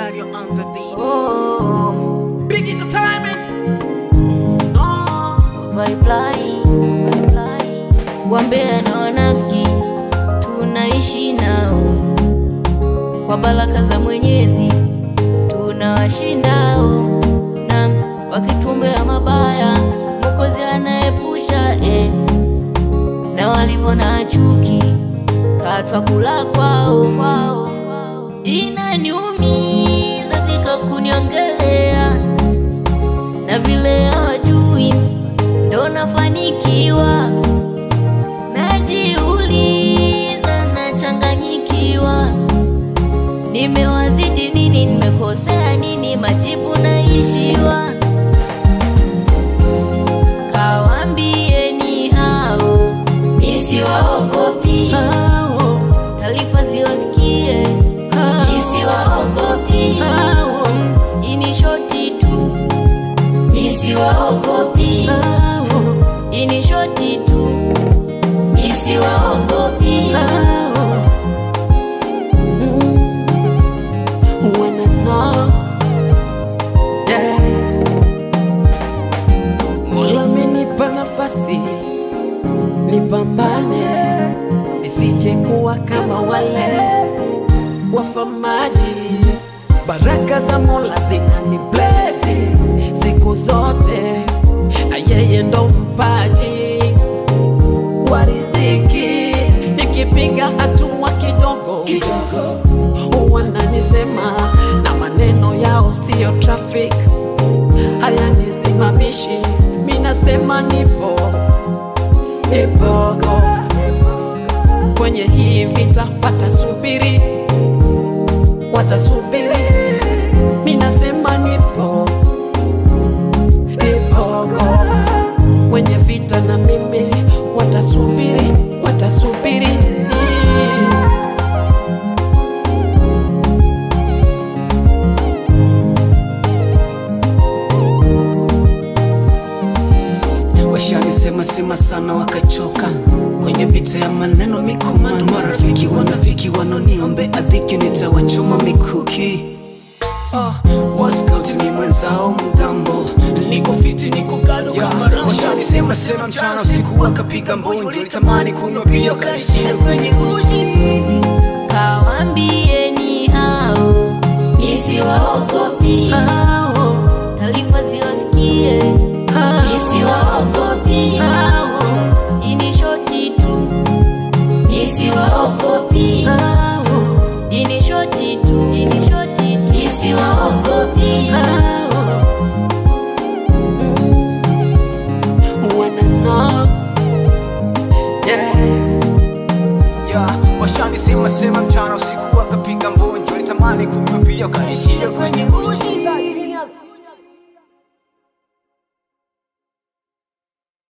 Dario on the beat. Oh, Big entertainment. No. Vibe wambea na wanafiki tunaishi nao, kwa baraka za Mwenyezi tunawashindao, na wakituombea mabaya Mwokozi anaepusha na walivyo na chuki katwa kula kwao. Inaniumiza vika kuniongelea, na vile hawajui ndo nafanikiwa. Najiuliza, nachanganyikiwa, nimewazidi nini? Nimekosea nini? Majibu naishiwa. Kawambieni hao nisiwaogopi, taarifa ziwafikie nisiwaogopi, ini shoti tu nisiwaogopi, ini shoti tu nisiwaogopi. Mola amenipa nafasi nipambane, nisije kuwa kama wale wafamaji. Baraka za Mola zinani bless siku zote, na yeye ndo mpaji wa riziki. Nikipiga hatua kidogo wananisema, na maneno yao siyo traffic, hayanisimamishi. Mimi nasema nipo kwenye hii vita, watasubiri. Mimi nasema nipo kwenye vita, na mimi watasubiri. Sema sana wakachoka kwenye vita ya maneno mikomando. Marafiki wanafiki wanoniombea dhiki, nitawachoma mikuki. Waskauti ni mwenzao mgambo, niko fiti niko gado kama rambo. Washanisema sema mchana usiku wakapiga mbonjo, nitamani kunywa pia karishia kwenye uji. Kawambieni hao nisiwaogopi, taarifa ziwafikie nisiwaogopi, ini shoti tu nisiwaogopi, ini shoti tu nisiwaogopi. Washanisema sema mchana usiku wakapiga mbonjo, nitamani kunywa pia karishia kwenye uji.